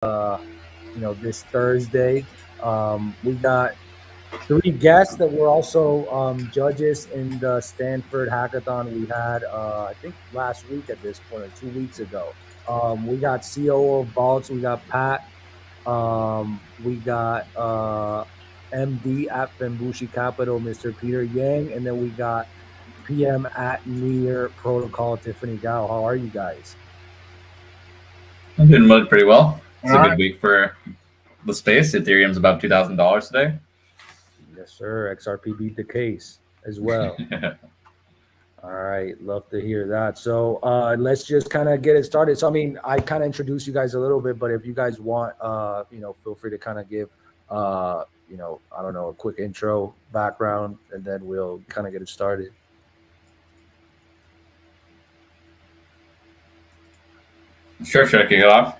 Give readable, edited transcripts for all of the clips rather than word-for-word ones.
this Thursday. We got three guests that were also judges in the Stanford Hackathon we had, I think last week at this point, or 2 weeks ago. We got COO of Vaults, we got Pat, we got MD at Fembushi Capital, Mr. Peter Yang, and then we got PM at Near Protocol, Tiffany Gao. How are you guys? I'm doing pretty well. It's All a right. good week for the space. Ethereum's about $2,000 today. Yes, sir. XRP beat the case as well. All right, love to hear that. So let's just kind of get it started. So I mean, I kind of introduced you guys a little bit, but if you guys want, feel free to kind of give, I don't know, a quick intro, background, and then we'll kind of get it started. Sure, should I kick it off?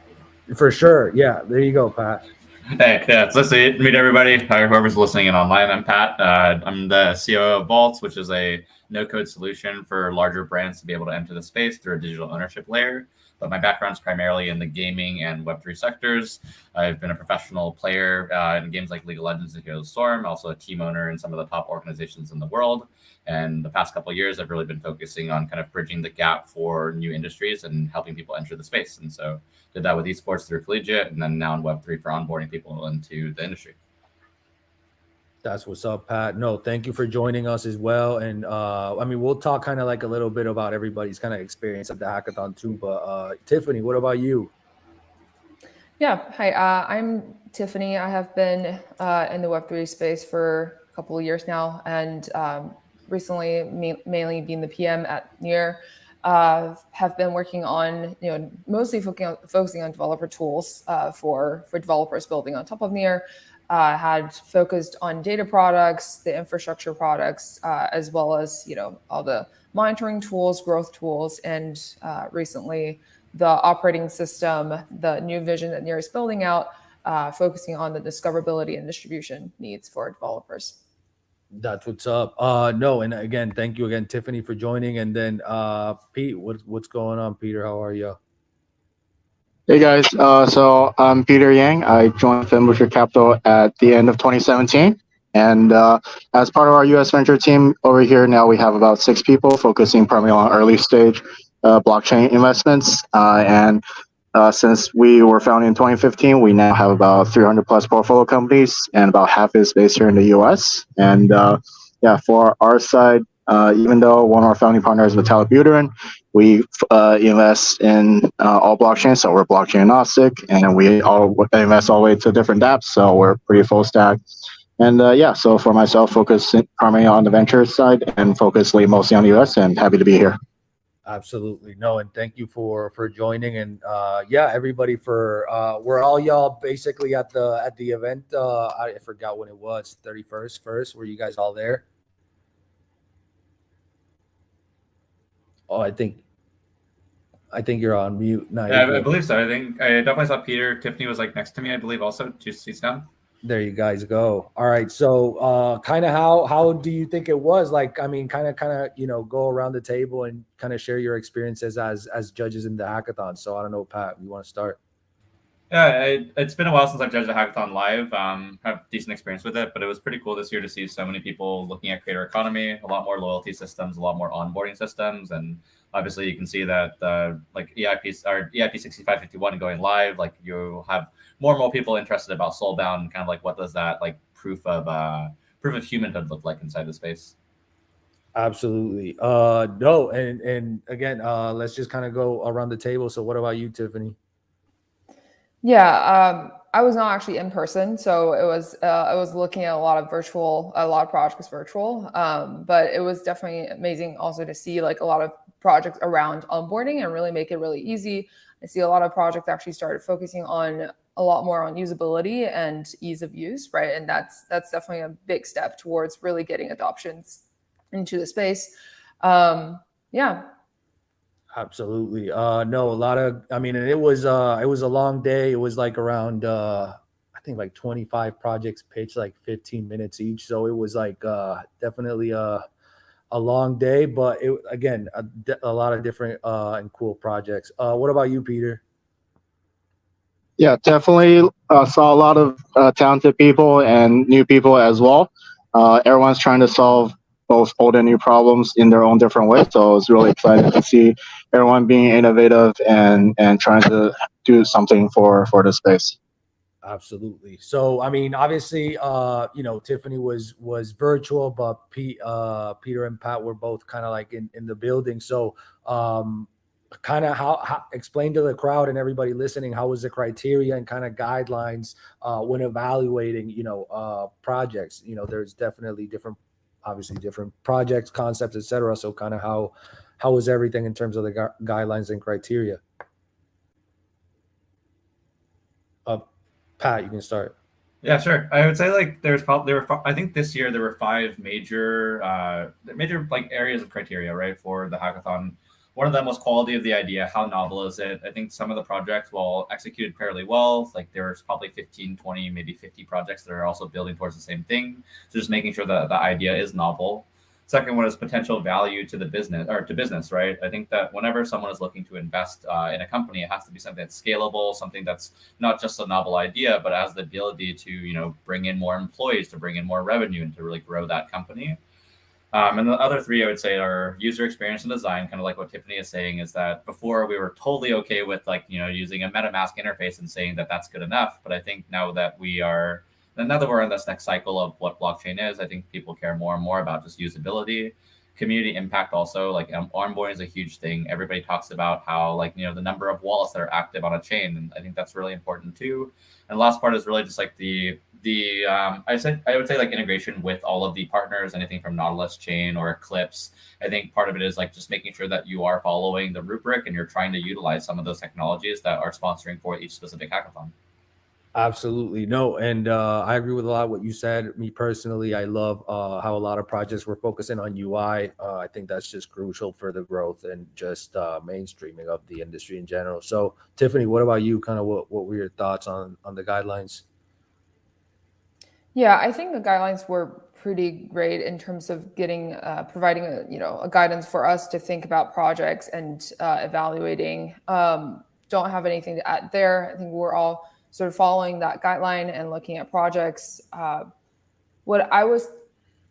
For sure. Yeah, there you go, Pat. Hey, yeah, so let's meet everybody. Whoever's listening in online, I'm Pat. I'm the COO of Vaults, which is a no-code solution for larger brands to be able to enter the space through a digital ownership layer. But my background is primarily in the gaming and Web3 sectors. I've been a professional player in games like League of Legends and Heroes of the Storm, also a team owner in some of the top organizations in the world. And the past couple of years, I've really been focusing on kind of bridging the gap for new industries and helping people enter the space. And so did that with esports through collegiate, and then now in Web3 for onboarding people into the industry. That's what's up, Pat. No, thank you for joining us as well. And we'll talk kind of like a little bit about everybody's kind of experience at the hackathon too. But Tiffany, what about you? Yeah, hi. I'm Tiffany. I have been in the Web3 space for a couple of years now, and recently mainly being the PM at Near. Have been working on, mostly focusing on developer tools for developers building on top of Near. Had focused on data products, the infrastructure products, as well as all the monitoring tools, growth tools, and recently the operating system, the new vision that Near is building out, focusing on the discoverability and distribution needs for developers. That's what's up. No, and again, thank you again, Tiffany, for joining. And then Pete, what's going on, Peter? How are you? Hey guys, so I'm Peter Yang. I joined Fembushi Capital at the end of 2017, and as part of our U.S. venture team over here, now we have about 6 people focusing primarily on early stage blockchain investments. And since we were founded in 2015, we now have about 300 plus portfolio companies, and about half is based here in the U.S. And for our side, even though one of our founding partners is Vitalik Buterin, we invest in all blockchains, so we're blockchain agnostic, and we all invest all the way to different dApps, so we're pretty full stack. And so for myself, focus primarily on the venture side and focus mostly on the US, and happy to be here. Absolutely. No, and thank you for joining. And everybody for we're all y'all basically at the event. I forgot when it was, 31st first. Were you guys all there? Oh, I think you're on mute. No, yeah, I believe so. I think I definitely saw Peter. Tiffany was next to me, I believe, also 2 seats down. There you guys go. All right. So kind of how do you think it was? Kind of go around the table and kind of share your experiences as judges in the hackathon. So I don't know, Pat, you want to start? Yeah, it's been a while since I've judged a hackathon live. Have decent experience with it, but it was pretty cool this year to see so many people looking at creator economy, a lot more loyalty systems, a lot more onboarding systems, and obviously you can see that EIP 6551 going live, you have more and more people interested about Soulbound, kind of what does that proof of humanhood look like inside the space. Absolutely. No, and again, let's just kind of go around the table. So what about you, Tiffany? Yeah, I was not actually in person, so I was looking at a lot of projects virtual. But it was definitely amazing also to see a lot of projects around onboarding and really make it really easy. I see a lot of projects actually started focusing on a lot more on usability and ease of use, right? And that's definitely a big step towards really getting adoptions into the space. Absolutely. No, a lot of, and it was a long day. It was around, I think 25 projects pitched 15 minutes each. So it was definitely a long day, but again, a lot of different and cool projects. What about you, Peter? Yeah, definitely saw a lot of talented people and new people as well. Everyone's trying to solve both old and new problems in their own different ways. So I was really excited to see everyone being innovative and trying to do something for the space. Absolutely. So, I mean, obviously, Tiffany was virtual, but Peter and Pat were both kind of like in the building. So, kind of how explain to the crowd and everybody listening, how was the criteria and kind of guidelines when evaluating, projects? There's definitely obviously different projects, concepts, etc. So, kind of how was everything in terms of the guidelines and criteria? Pat, you can start. Yeah, sure. I would say like I think this year there were 5 major like areas of criteria, right, for the hackathon. One of them was quality of the idea. How novel is it? I think some of the projects, while executed fairly well, like there's probably 15, 20, maybe 50 projects that are also building towards the same thing. So just making sure that the idea is novel. Second one is potential value to the business, right? I think that whenever someone is looking to invest in a company, it has to be something that's scalable, something that's not just a novel idea, but has the ability to, bring in more employees, to bring in more revenue, and to really grow that company. And the other 3 I would say are user experience and design, kind of like what Tiffany is saying, is that before we were totally okay with using a MetaMask interface and saying that that's good enough. But I think now that we're in this next cycle of what blockchain is, I think people care more and more about just usability, community impact. Also, like onboarding is a huge thing. Everybody talks about how the number of wallets that are active on a chain, and I think that's really important too. And the last part is really just like I would say like integration with all of the partners, anything from Nautilus Chain or Eclipse. I think part of it is like just making sure that you are following the rubric and you're trying to utilize some of those technologies that are sponsoring for each specific hackathon. Absolutely. No. And I agree with a lot of what you said. Me personally, I love how a lot of projects were focusing on UI. I think that's just crucial for the growth and just mainstreaming of the industry in general. So, Tiffany, what about you? Kind of what were your thoughts on the guidelines? Yeah, I think the guidelines were pretty great in terms of providing a guidance for us to think about projects and evaluating. Don't have anything to add there. I think we're all sort of following that guideline and looking at projects. I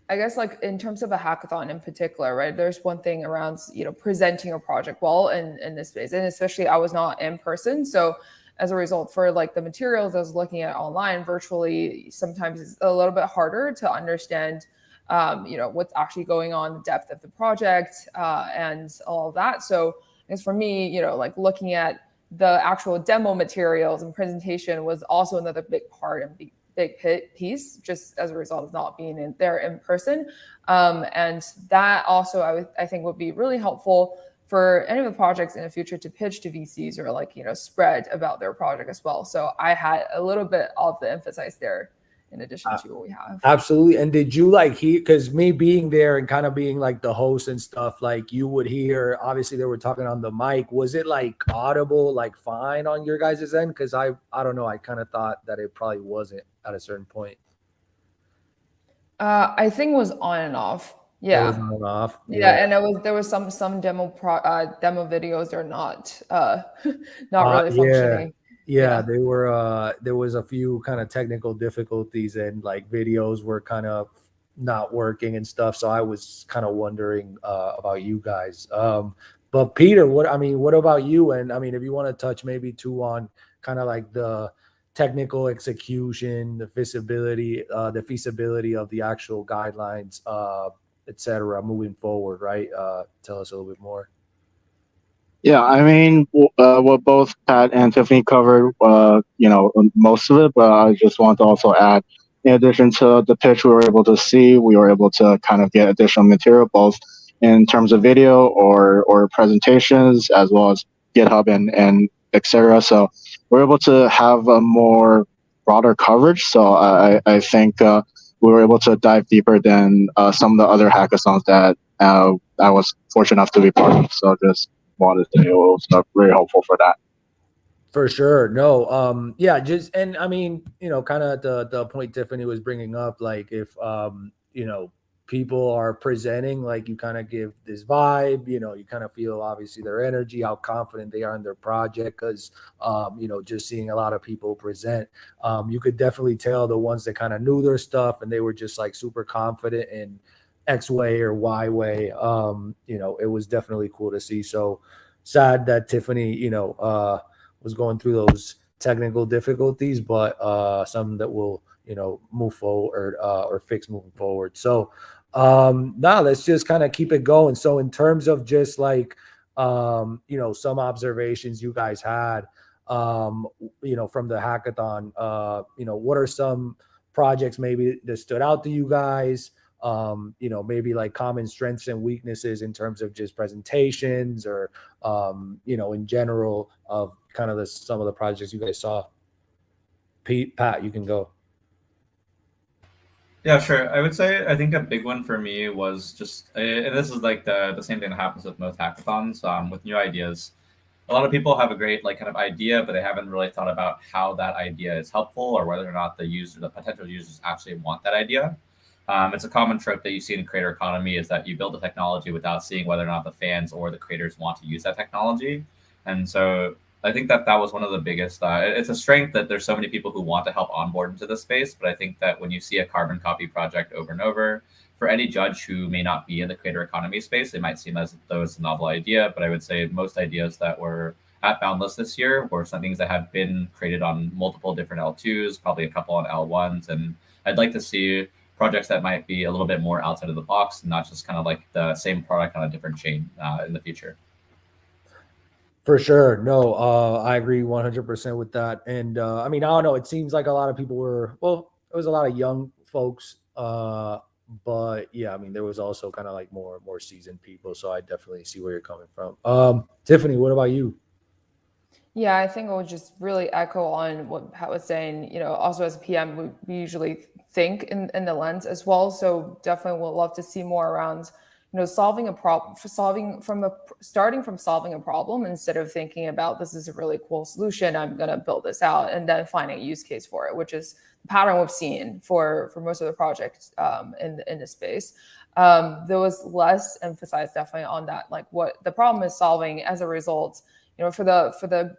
guess like in terms of a hackathon in particular, right? There's one thing around presenting a project well in this space, and especially I was not in person, so as a result, for like the materials I was looking at online, virtually sometimes it's a little bit harder to understand, what's actually going on, the depth of the project, and all of that. So I guess for me, like looking at the actual demo materials and presentation was also another big part and big piece, just as a result of not being there in person. And that also I think would be really helpful for any of the projects in the future to pitch to VCs or spread about their project as well. So I had a little bit of the emphasis there in addition to what we have. Absolutely. And did you hear, because me being there and kind of being like the host and stuff, like you would hear, obviously they were talking on the mic. Was it like audible, like fine on your guys' end? Because I don't know. I kind of thought that it probably wasn't at a certain point. I think it was on and off. Yeah. It was on and off. Yeah, and there was some demo videos. They're not really functioning. Yeah, they were. There was a few kind of technical difficulties, and like videos were kind of not working and stuff. So I was kind of wondering about you guys. But Peter, what about you? And I mean, if you want to touch maybe too on kind of like the technical execution, the feasibility of the actual guidelines, etc. moving forward, right? Tell us a little bit more. Yeah, I mean, what both Pat and Tiffany covered, most of it, but I just want to also add, in addition to the pitch we were able to see, we were able to kind of get additional material, both in terms of video or presentations, as well as GitHub and etc. So we're able to have a more broader coverage. So I think we were able to dive deeper than some of the other hackathons that I was fortunate enough to be part of. So just wanted to say it was very helpful for that. For sure. No. Yeah. Just, and I mean, kind of the point Tiffany was bringing up, like if, people are presenting, like you kind of give this vibe, you kind of feel obviously their energy, how confident they are in their project. Because, just seeing a lot of people present, you could definitely tell the ones that kind of knew their stuff and they were just like super confident in X way or Y way. It was definitely cool to see. So sad that Tiffany, was going through those technical difficulties, but some that will, move forward or fix moving forward. So let's just kind of keep it going. So in terms of just like, some observations you guys had, from the hackathon, what are some projects maybe that stood out to you guys? Maybe like common strengths and weaknesses in terms of just presentations or, in general of kind of some of the projects you guys saw. Pat, you can go. Yeah, sure. I would say I think a big one for me was just, and this is like the same thing that happens with most hackathons, with new ideas. A lot of people have a great like kind of idea, but they haven't really thought about how that idea is helpful or whether or not the potential users actually want that idea. It's a common trope that you see in the creator economy is that you build a technology without seeing whether or not the fans or the creators want to use that technology. And so I think that was one of the biggest. It's a strength that there's so many people who want to help onboard into the space. But I think that when you see a carbon copy project over and over, for any judge who may not be in the creator economy space, it might seem as though it's a novel idea. But I would say most ideas that were at Boundless this year were some things that have been created on multiple different L2s, probably a couple on L1s. And I'd like to see projects that might be a little bit more outside of the box and not just kind of like the same product on a different chain in the future. For sure. No, I agree 100% with that. And I don't know. It seems like a lot of people it was a lot of young folks. But yeah, there was also kind of like more seasoned people. So I definitely see where you're coming from. Tiffany, what about you? Yeah, I think I would just really echo on what Pat was saying. Also as a PM, we usually think in the lens as well. So definitely would love to see more around, solving a problem, starting from solving a problem instead of thinking about this is a really cool solution, I'm going to build this out, and then finding a use case for it, which is the pattern we've seen for most of the projects in the space. There was less emphasized definitely on that, like what the problem is solving as a result. For the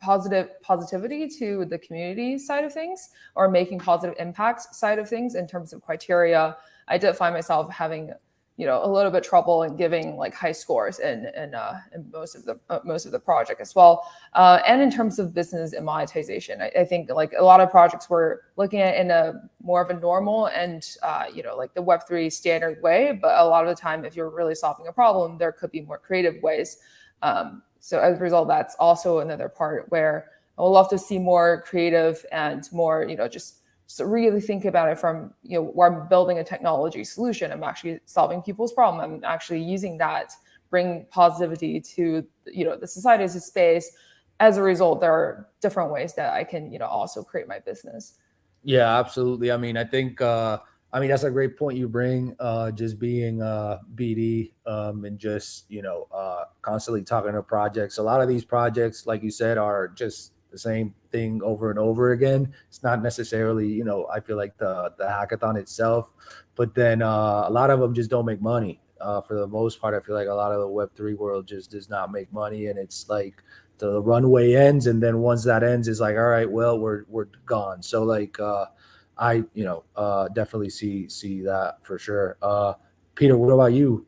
positivity to the community side of things, or making positive impacts side of things in terms of criteria, I did find myself having a little bit trouble in giving like high scores in most of the project as well. And in terms of business and monetization, I think like a lot of projects were looking at in a more of a normal and like the Web3 standard way, but a lot of the time, if you're really solving a problem, there could be more creative ways. So as a result, that's also another part where I would love to see more creative and more, just really think about it from, where I'm building a technology solution. I'm actually solving people's problem. I'm actually using that, bring positivity to, the society as a space. As a result, there are different ways that I can, also create my business. Yeah, absolutely. I think, that's a great point you bring, just being BD and just, constantly talking to projects. A lot of these projects, like you said, are just the same thing over and over again. It's not necessarily, I feel like the hackathon itself, but then a lot of them just don't make money. For the most part, I feel like a lot of the Web3 world just does not make money. And it's like the runway ends. And then once that ends, it's like, all right, well, we're gone. So like, I definitely see that for sure. Peter, what about you?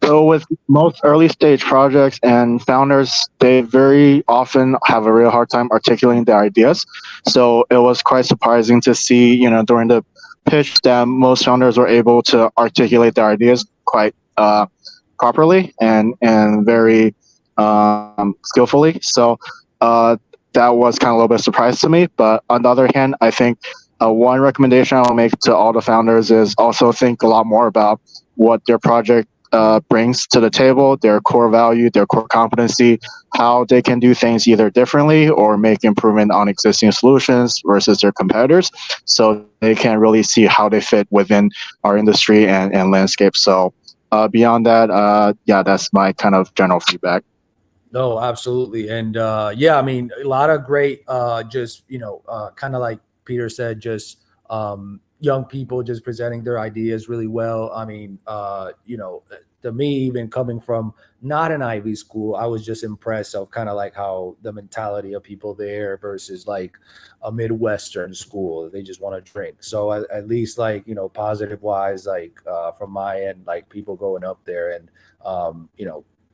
So with most early stage projects and founders, they very often have a real hard time articulating their ideas. So it was quite surprising to see, during the pitch that most founders were able to articulate their ideas quite properly and very skillfully. So that was kind of a little bit of a surprise to me. But on the other hand, I think one recommendation I will make to all the founders is also think a lot more about what their project brings to the table, their core value, their core competency, how they can do things either differently or make improvement on existing solutions versus their competitors, so they can really see how they fit within our industry and landscape. So beyond that, that's my kind of general feedback. No, absolutely. And a lot of great, just, kind of like Peter said, just, young people just presenting their ideas really well. I mean, to me, even coming from not an Ivy school, I was just impressed of kind of like how the mentality of people there versus like a Midwestern school. They just want to drink. So at least like, positive wise, like from my end, like people going up there and,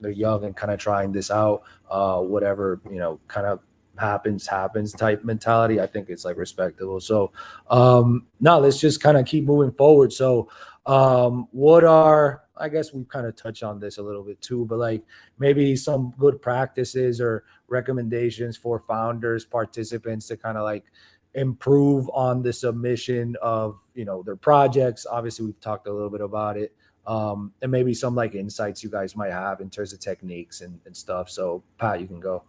they're young and kind of trying this out, whatever, kind of happens type mentality. I think it's like respectable. So no, let's just kind of keep moving forward. So what are, I guess we've kind of touched on this a little bit too, but like maybe some good practices or recommendations for founders, participants to kind of like improve on the submission of, their projects. Obviously we've talked a little bit about it. And maybe some like insights you guys might have in terms of techniques and stuff. So Pat, you can go.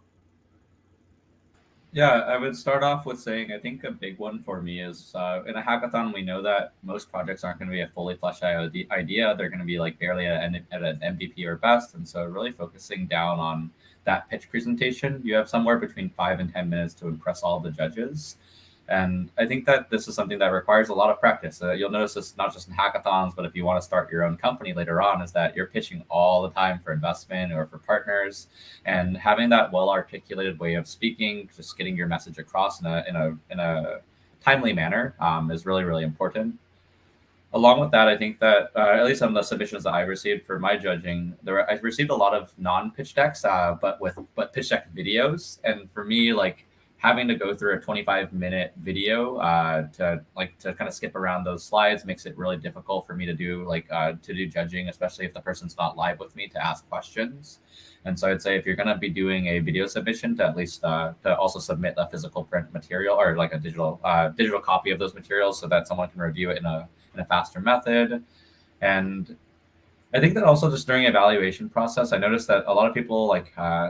Yeah, I would start off with saying I think a big one for me is in a hackathon, we know that most projects aren't going to be a fully fleshed out idea. They're going to be like barely at an MVP or best. And so, really focusing down on that pitch presentation, you have somewhere between 5 and 10 minutes to impress all the judges. And I think that this is something that requires a lot of practice. You'll notice this not just in hackathons, but if you want to start your own company later on, is that you're pitching all the time for investment or for partners, and having that well-articulated way of speaking, just getting your message across in a timely manner is really, really important. Along with that, I think that at least on the submissions that I received for my judging, I received a lot of non-pitch decks, but pitch deck videos. And for me, like having to go through a 25-minute video to kind of skip around those slides makes it really difficult for me to do judging, especially if the person's not live with me to ask questions. And so I'd say if you're going to be doing a video submission, to at least to also submit a physical print material or like a digital copy of those materials so that someone can review it in a faster method. And I think that also just during evaluation process, I noticed that a lot of people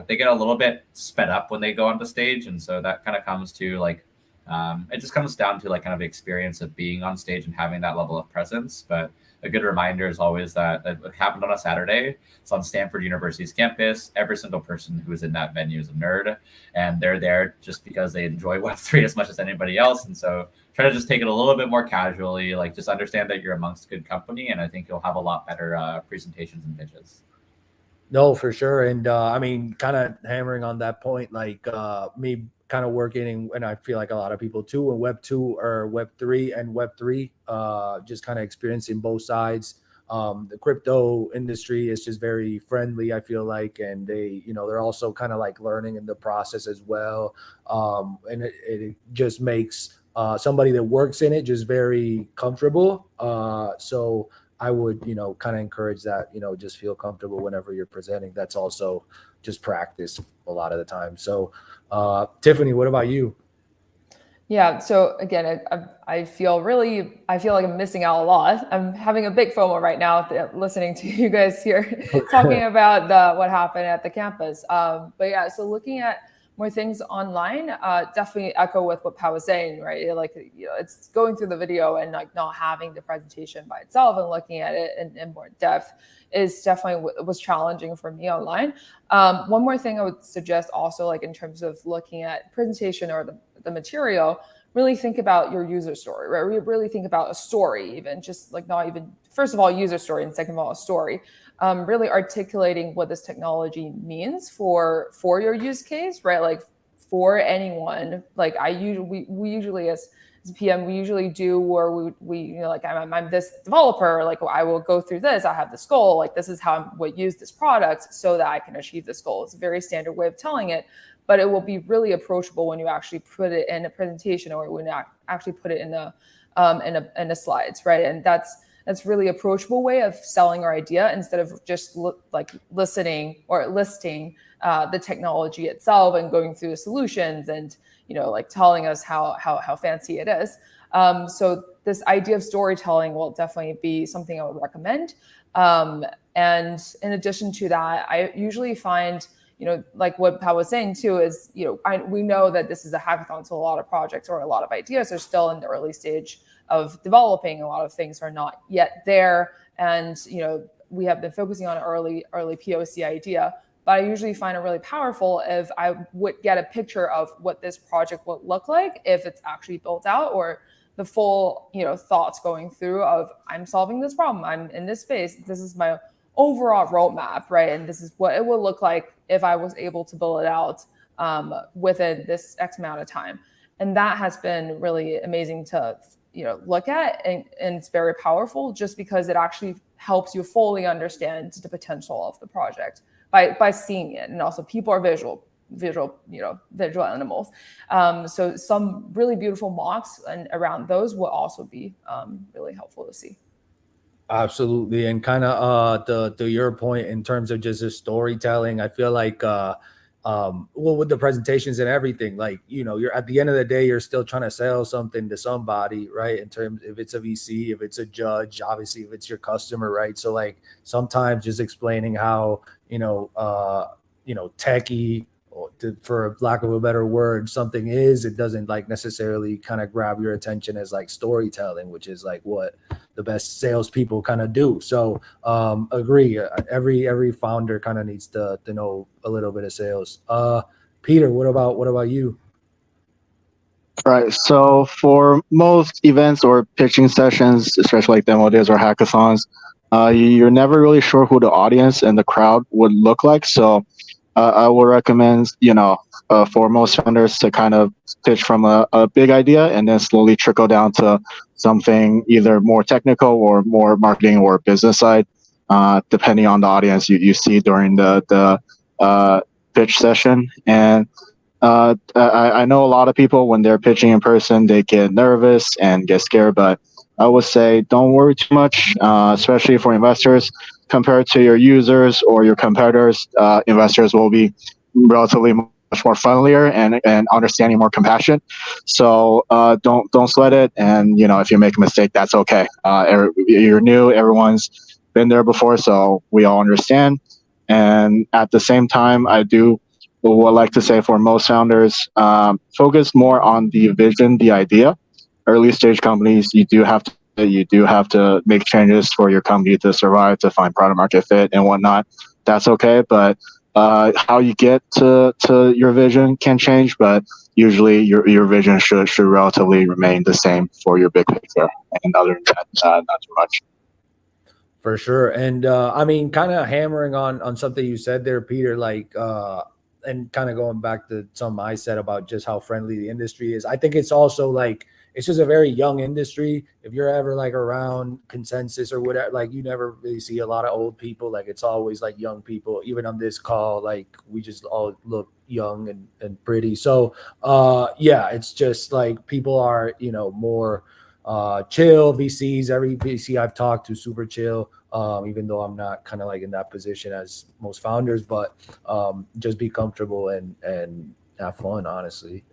they get a little bit sped up when they go onto stage. And so that kind of comes to it just comes down to kind of the experience of being on stage and having that level of presence. But a good reminder is always that it happened on a Saturday. It's on Stanford University's campus. Every single person who is in that venue is a nerd, and they're there just because they enjoy Web3 as much as anybody else. And so try to just take it a little bit more casually, just understand that you're amongst good company, and I think you'll have a lot better presentations and pitches. No, for sure. And I mean, kind of hammering on that point, me kind of working, and I feel like a lot of people too, in Web 2 or Web 3 and Web 3, just kind of experiencing both sides. The crypto industry is just very friendly, I feel like, and they're also kind of like learning in the process as well. And it just makes somebody that works in it just very comfortable. So I would, kind of encourage that, just feel comfortable whenever you're presenting. That's also just practice a lot of the time. So, Tiffany, what about you? Yeah. So again, I feel like I'm missing out a lot. I'm having a big FOMO right now listening to you guys here talking about what happened at the campus. But yeah, so looking at more things online, definitely echo with what Pat was saying, right? It's going through the video and not having the presentation by itself and looking at it in more depth is definitely was challenging for me online. One more thing I would suggest also, in terms of looking at presentation or the material, really think about your user story, right? Really think about a story, even just not even, first of all, user story, and second of all, a story. Really articulating what this technology means for your use case, right? For anyone, we usually as PM, we usually do where we I'm this developer, I will go through this, I have this goal, this is how I would use this product so that I can achieve this goal. It's a very standard way of telling it, but it will be really approachable when you actually put it in a presentation or when you actually put it in the slides, right? And that's really approachable way of selling our idea instead of just listening or listing the technology itself and going through the solutions and telling us how fancy it is. So this idea of storytelling will definitely be something I would recommend. And in addition to that, I usually find like what Pat was saying too is we know that this is a hackathon, so a lot of projects or a lot of ideas are still in the early stage of developing. A lot of things are not yet there, and we have been focusing on early POC idea. But I usually find it really powerful if I would get a picture of what this project would look like if it's actually built out, or the full, thoughts going through of, I'm solving this problem, I'm in this space, this is my overall roadmap, right? And this is what it would look like if I was able to build it out within this X amount of time. And that has been really amazing to look at, and it's very powerful just because it actually helps you fully understand the potential of the project by seeing it. And also, people are visual animals. So some really beautiful mocks and around those will also be really helpful to see. Absolutely. And kind of to your point in terms of just the storytelling, I feel like with the presentations and everything, like, you're at the end of the day, you're still trying to sell something to somebody, right? In terms, if it's a VC, if it's a judge, obviously if it's your customer, right? So like sometimes just explaining how, techie, for lack of a better word, something is, it doesn't like necessarily kind of grab your attention as like storytelling, which is like what the best salespeople kind of do. So agree. Every founder kind of needs to know a little bit of sales. Peter, what about you? Right. So for most events or pitching sessions, especially like demo days or hackathons, you're never really sure who the audience and the crowd would look like. So I would recommend, for most founders to kind of pitch from a big idea and then slowly trickle down to something either more technical or more marketing or business side, depending on the audience you see during the pitch session. And I know a lot of people, when they're pitching in person, they get nervous and get scared, but I would say don't worry too much, especially for investors. Compared to your users or your competitors, investors will be relatively much more friendlier and understanding, more compassion. So don't sweat it. And if you make a mistake, that's okay. You're new. Everyone's been there before, so we all understand. And at the same time, I would like to say for most founders, focus more on the vision, the idea. Early stage companies, you do have to make changes for your company to survive, to find product market fit and whatnot. That's okay, but how you get to your vision can change, but usually your vision should relatively remain the same for your big picture. And other than that, not too much. For sure. And I mean, kind of hammering on something you said there, Peter, like and kind of going back to something I said about just how friendly the industry is. I think it's also like, it's just a very young industry. If you're ever like around Consensus or whatever, like you never really see a lot of old people. Like it's always like young people. Even on this call, like we just all look young and pretty. So yeah, it's just like people are, more chill. VCs, every VC I've talked to, super chill. Even though I'm not kind of like in that position as most founders, but just be comfortable and have fun, honestly.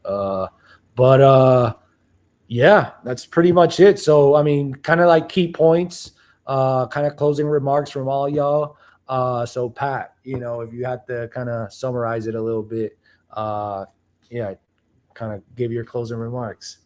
Yeah, that's pretty much it. So, I mean, kind of like key points, kind of closing remarks from all y'all. So Pat, if you had to kind of summarize it a little bit, yeah, kind of give your closing remarks.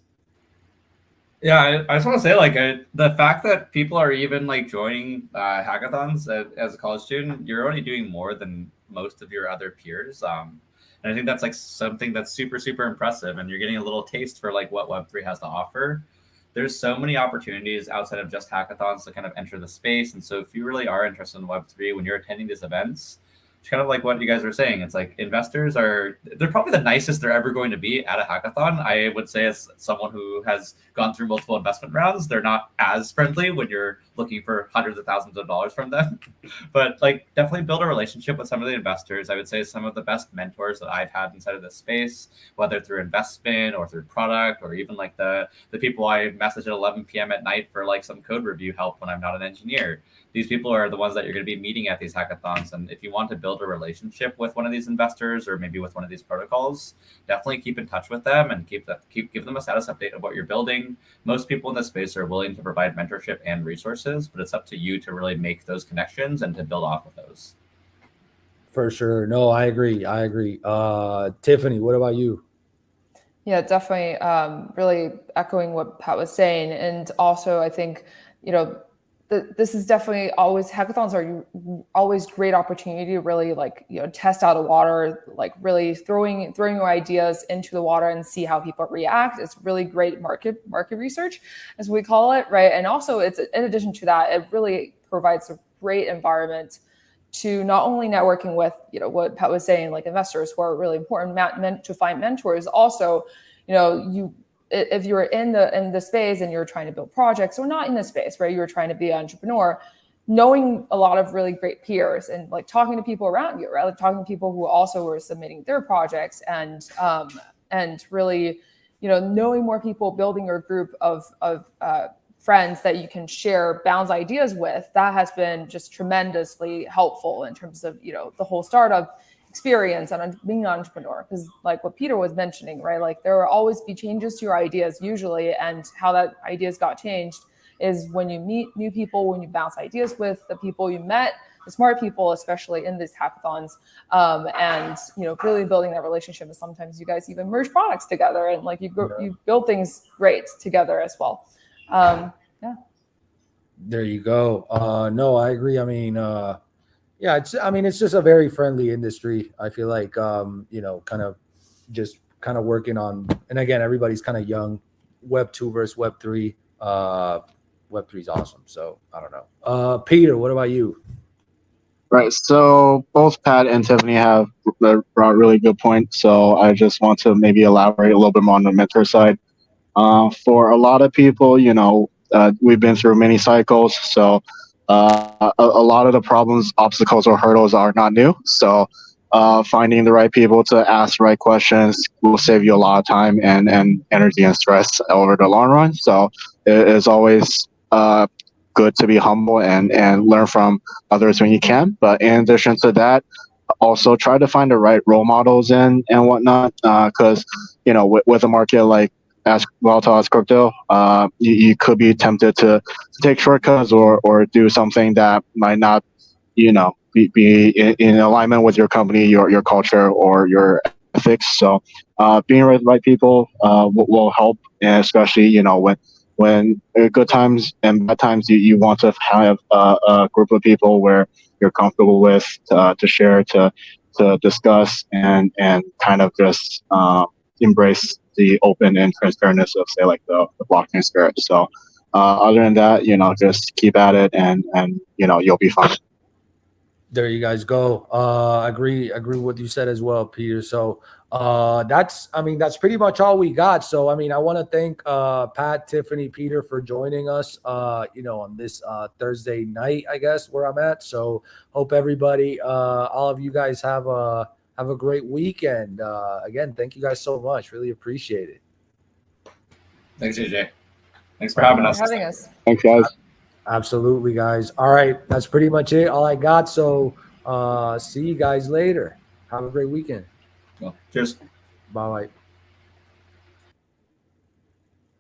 Yeah, I just want to say, like, the fact that people are even like joining hackathons as a college student, you're already doing more than most of your other peers. And I think that's like something that's super, super impressive. And you're getting a little taste for like what Web3 has to offer. There's so many opportunities outside of just hackathons to kind of enter the space. And so if you really are interested in Web3, when you're attending these events, it's kind of like what you guys were saying. It's like investors they're probably the nicest they're ever going to be at a hackathon. I would say, as someone who has gone through multiple investment rounds, they're not as friendly when you're looking for hundreds of thousands of dollars from them. But like definitely build a relationship with some of the investors. I would say some of the best mentors that I've had inside of this space, whether through investment or through product, or even like the people I message at 11 p.m. at night for like some code review help when I'm not an engineer. These people are the ones that you're going to be meeting at these hackathons. And if you want to build a relationship with one of these investors or maybe with one of these protocols, definitely keep in touch with them and give them a status update of what you're building. Most people in this space are willing to provide mentorship and resources, but it's up to you to really make those connections and to build off of those. For sure. No, I agree. Tiffany, what about you? Yeah, definitely. Really echoing what Pat was saying. And also, I think, this is definitely always, hackathons are always great opportunity to really like, test out the water, like really throwing your ideas into the water and see how people react. It's really great market research, as we call it, right? And also, it's in addition to that, it really provides a great environment to not only networking with, what Pat was saying, like investors who are really important, meant to find mentors. Also, if you're in the space and you're trying to build projects, or not in the space, right? You're trying to be an entrepreneur, knowing a lot of really great peers and like talking to people around you, right? Like talking to people who also were submitting their projects, and really, knowing more people, building your group of friends that you can share Bounds ideas with, that has been just tremendously helpful in terms of, the whole startup experience and being an entrepreneur. Because like what Peter was mentioning, right? Like there will always be changes to your ideas usually, and how that ideas got changed is when you meet new people, when you bounce ideas with the people you met, the smart people, especially in these hackathons, and really building that relationship. And sometimes you guys even merge products together, and like you build things great together as well. Yeah. There you go. No, I agree. I mean, yeah, it's just a very friendly industry. I feel like, kind of working on, and again, everybody's kind of young. Web 2 versus Web 3. Web 3 is awesome. So I don't know. Peter, what about you? Right. So both Pat and Tiffany have brought really good points. So I just want to maybe elaborate a little bit more on the mentor side. For a lot of people, we've been through many cycles. So a lot of the problems, obstacles, or hurdles are not new. So finding the right people to ask the right questions will save you a lot of time and energy and stress over the long run. So it is always good to be humble and learn from others when you can. But in addition to that, also try to find the right role models and whatnot. Because, with a market like as volatile as crypto, you could be tempted to take shortcuts or do something that might not, be in alignment with your company, your culture, or your ethics. So being with the right people will help, and especially, when good times and bad times, you want to have a group of people where you're comfortable with to share, to discuss, and kind of just embrace the open and transparentness of, say, like the blockchain spirit. So other than that, just keep at it, and you'll be fine. There you guys go. Agree with what you said as well, Peter. So that's pretty much all we got. So I want to thank Pat, Tiffany, Peter for joining us on this Thursday night, I guess, where I'm at. So hope everybody, all of you guys have a great weekend. Again, thank you guys so much. Really appreciate it. Thanks, AJ. Thanks for having us. Thanks, guys. Absolutely, guys. All right. That's pretty much it. All I got. So see you guys later. Have a great weekend. Well, cheers. Bye-bye.